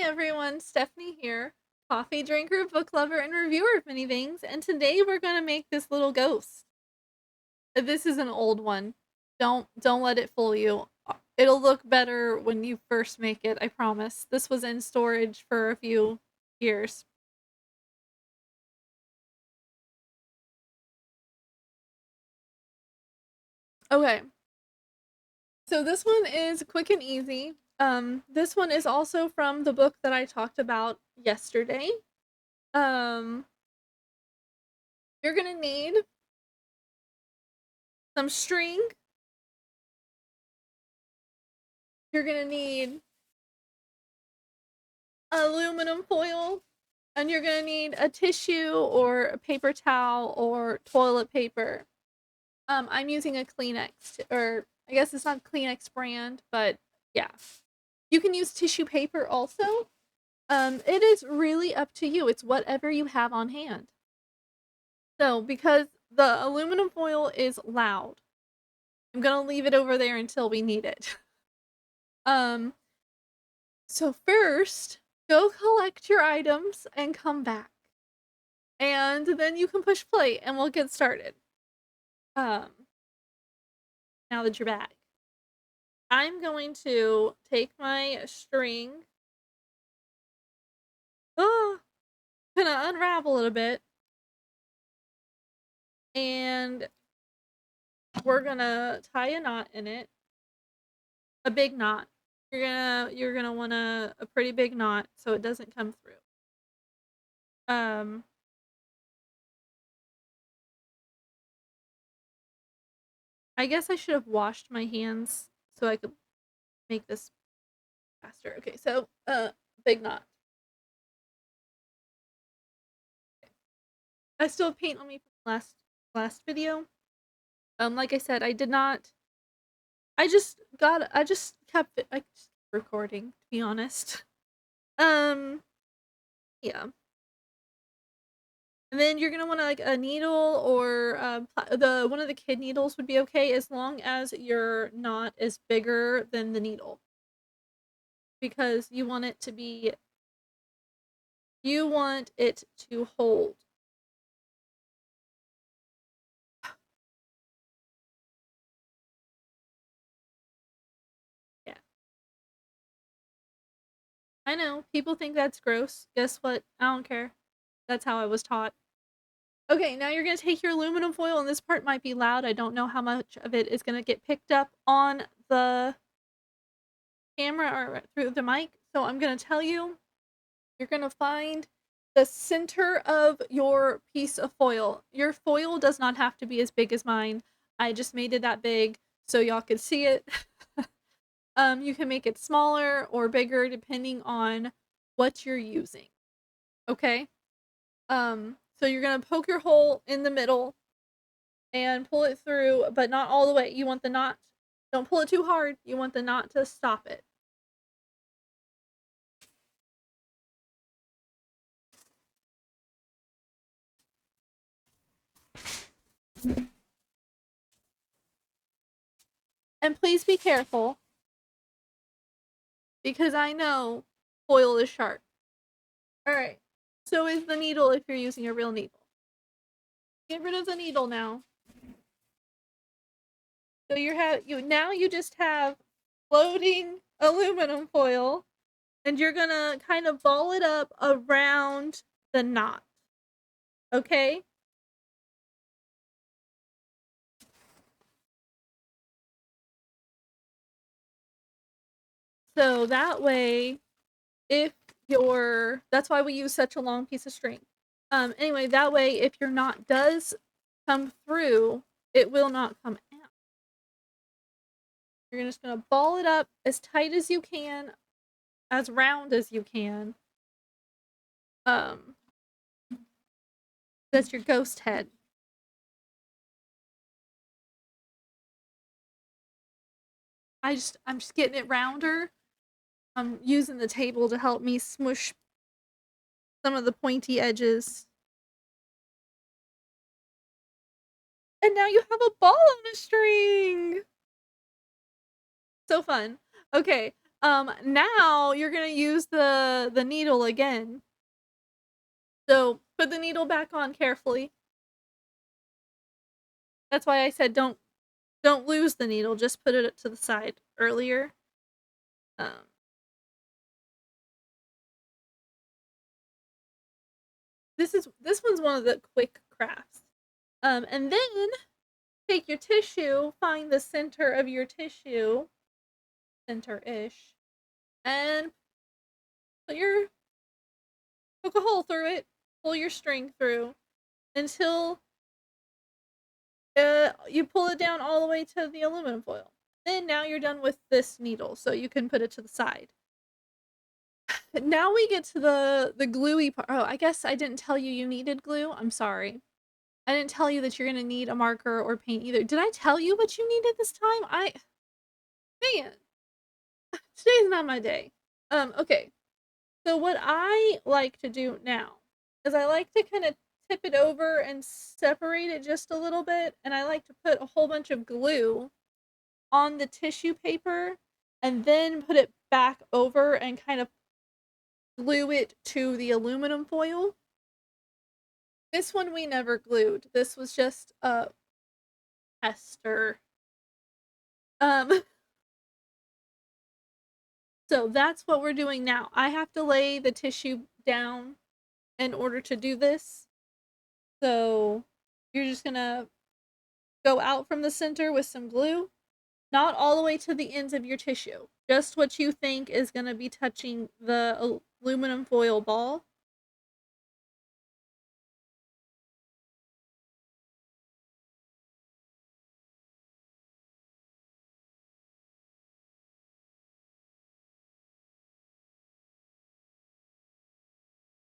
everyone, Stephanie here, coffee drinker, book lover, and reviewer of many things, and today we're gonna make this little ghost. This is an old one. Don't let it fool you. It'll look better when you first make it, I promise. This was in storage for a few years. Okay. So this one is quick and easy. This one is also from the book that I talked about yesterday. Um, you're gonna need some string. You're gonna need aluminum foil, and you're gonna need a tissue or a paper towel or toilet paper. I'm using a Kleenex, or I guess it's not Kleenex brand, but yeah. You can use tissue paper also. It is really up to you. It's whatever you have on hand. So, because the aluminum foil is loud, I'm gonna leave it over there until we need it. Um, so first, go collect your items and come back. And then you can push play and we'll get started. Um, now that you're back, I'm going to take my string, gonna unravel it a bit, and we're gonna tie a knot in it, a big knot. You're gonna want a pretty big knot so it doesn't come through. Um, I guess I should have washed my hands so I could make this faster. Okay, so big knot. I still have paint on me from last video. Like I said, I did not. I just kept it. I just recording, to be honest. Yeah. And then you're gonna want like a needle or the one of the kid needles would be okay as long as your knot is bigger than the needle, because you want it to be. You want it to hold. Yeah. I know, people think that's gross. Guess what? I don't care. That's how I was taught. Okay, now you're gonna take your aluminum foil, and this part might be loud. I don't know how much of it is gonna get picked up on the camera or through the mic, so I'm gonna tell you. You're gonna find the center of your piece of foil. Your foil does not have to be as big as mine. I just made it that big so y'all could see it. You can make it smaller or bigger depending on what you're using. Okay? So you're gonna poke your hole in the middle and pull it through, but not all the way. You want the knot, don't pull it too hard. You want the knot to stop it. And please be careful, because I know foil is sharp. Alright, so is the needle if you're using a real needle. Get rid of the needle now. So you just have floating aluminum foil, and you're gonna kind of ball it up around the knot. Okay? So that way, that's why we use such a long piece of string. Anyway, that way if your knot does come through, it will not come out. You're just gonna ball it up as tight as you can, as round as you can. That's your ghost head. I'm just getting it rounder. I'm using the table to help me smush some of the pointy edges. And now you have a ball on a string! So fun. Okay, Now you're gonna use the needle again. So put the needle back on carefully. That's why I said don't lose the needle, just put it to the side earlier. Um, this one's one of the quick crafts. And then take your tissue, find the center of your tissue, center-ish, and poke a hole through it, pull your string through until you pull it down all the way to the aluminum foil. Then now you're done with this needle, so you can put it to the side. Now we get to the gluey part. Oh, I guess I didn't tell you needed glue. I'm sorry. I didn't tell you that you're gonna need a marker or paint either. Did I tell you what you needed this time? Man, today's not my day. Okay. So what I like to do now is I like to kind of tip it over and separate it just a little bit, and I like to put a whole bunch of glue on the tissue paper and then put it back over and kind of glue it to the aluminum foil. This one we never glued. This was just a tester. Um so that's what we're doing now. I have to lay the tissue down in order to do this. So you're just gonna go out from the center with some glue, not all the way to the ends of your tissue, just what you think is gonna be touching the aluminum foil ball.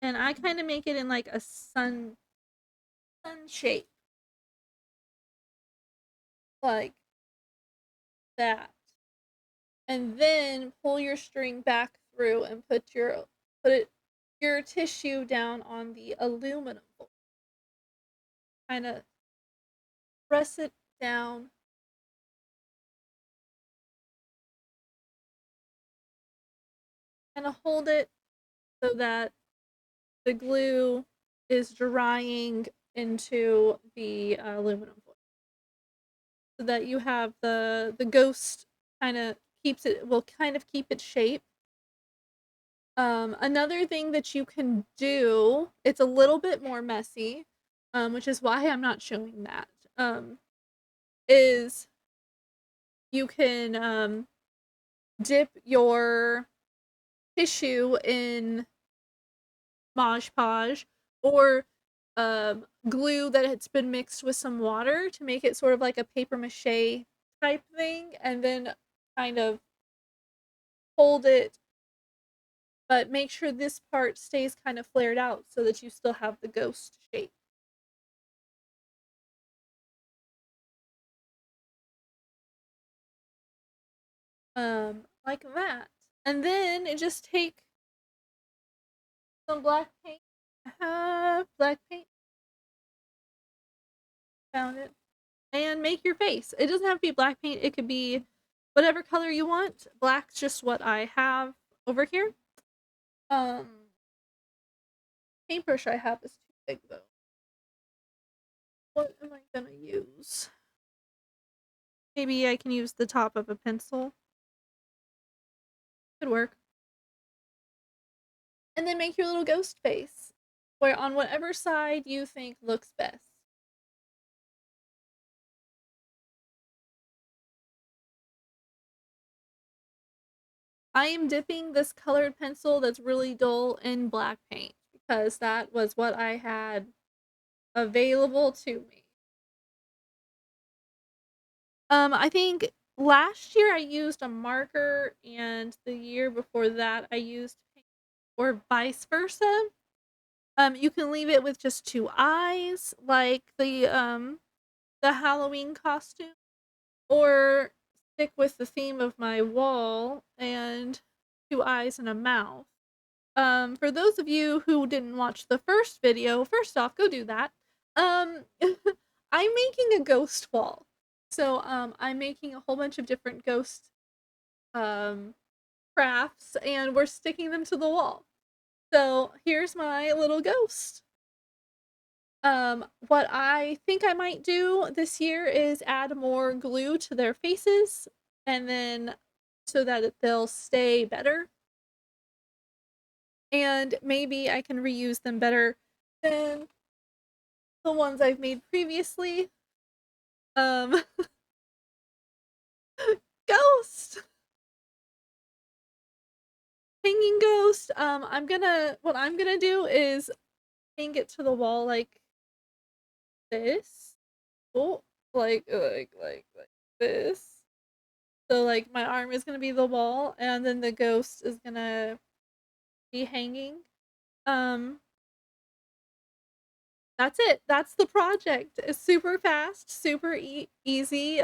And I kind of make it in like a sun shape, like that. And then pull your string back through and put your tissue down on the aluminum foil. Kind of press it down. Kind of hold it so that the glue is drying into the aluminum foil, so that you have the ghost kind of will kind of keep its shape. Another thing that you can do, it's a little bit more messy, which is why I'm not showing that, is you can dip your tissue in Mod Podge or glue that has been mixed with some water to make it sort of like a paper mache type thing, and then kind of hold it, but make sure this part stays kind of flared out so that you still have the ghost shape. Like that. And then just take some black paint. Black paint. Found it. And make your face. It doesn't have to be black paint. It could be whatever color you want. Black's just what I have over here. Paintbrush I have is too big though. What am I gonna use? Maybe I can use the top of a pencil. Could work. And then make your little ghost face, where on whatever side you think looks best. I am dipping this colored pencil that's really dull in black paint because that was what I had available to me. I think last year I used a marker and the year before that I used paint, or vice versa. You can leave it with just two eyes, like the Halloween costume, or stick with the theme of my wall and two eyes and a mouth. For those of you who didn't watch the first video, first off, go do that. I'm making a ghost wall. So, I'm making a whole bunch of different ghost, um, crafts and we're sticking them to the wall. So here's my little ghost. What I think I might do this year is add more glue to their faces, and then so that they'll stay better. And maybe I can reuse them better than the ones I've made previously. Ghost! Hanging ghost. What I'm gonna do is hang it to the wall like this. Oh, like this. So like my arm is gonna be the wall, and then the ghost is gonna be hanging. That's it. That's the project. It's super fast, super easy.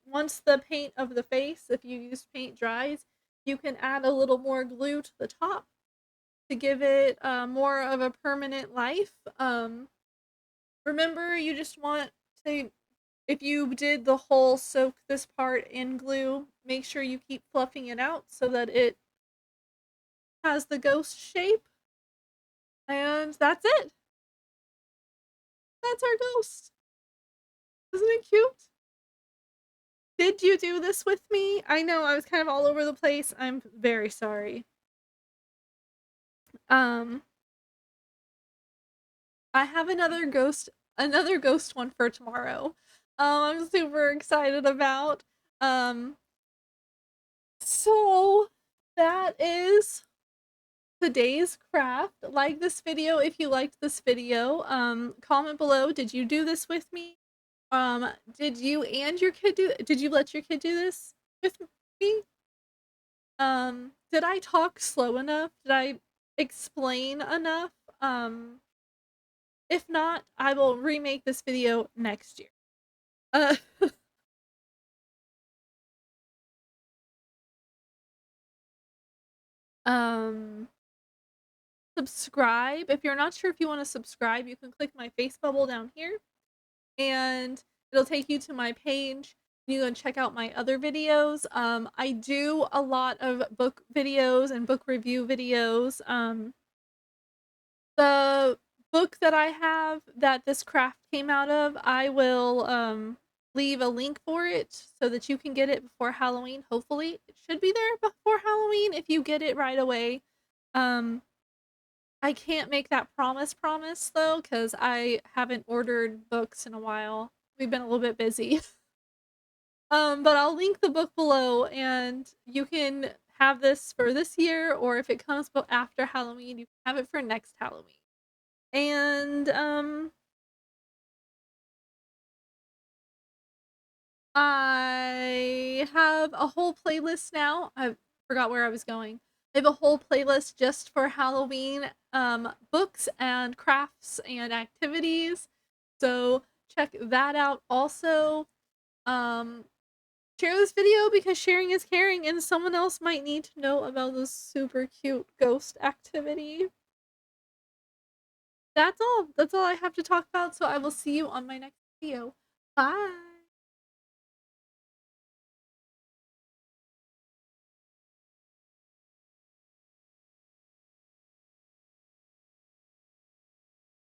Once the paint of the face, if you use paint, dries, you can add a little more glue to the top to give it more of a permanent life. Remember, you just want to, if you did the whole soak this part in glue, make sure you keep fluffing it out so that it has the ghost shape. And that's it. That's our ghost. Isn't it cute? Did you do this with me? I know I was kind of all over the place. I'm very sorry. I have another ghost one for tomorrow. I'm super excited about. So that is today's craft. Like this video if you liked this video. Comment below, did you do this with me? Did you and your kid did you let your kid do this with me? Did I talk slow enough? Did I explain enough? If not, I will remake this video next year. Uh, subscribe. If you're not sure if you want to subscribe, you can click my face bubble down here and it'll take you to my page. You can check out my other videos. I do a lot of book videos and book review videos. The book that I have that this craft came out of, I will leave a link for it so that you can get it before Halloween. Hopefully, it should be there before Halloween if you get it right away. I can't make that promise though, because I haven't ordered books in a while. We've been a little bit busy. But I'll link the book below and you can have this for this year, or if it comes after Halloween, you can have it for next Halloween. And I have a whole playlist now. I forgot where I was going. I have a whole playlist just for Halloween books and crafts and activities. So check that out also. Share this video because sharing is caring and someone else might need to know about this super cute ghost activity. That's all. That's all I have to talk about. So I will see you on my next video. Bye.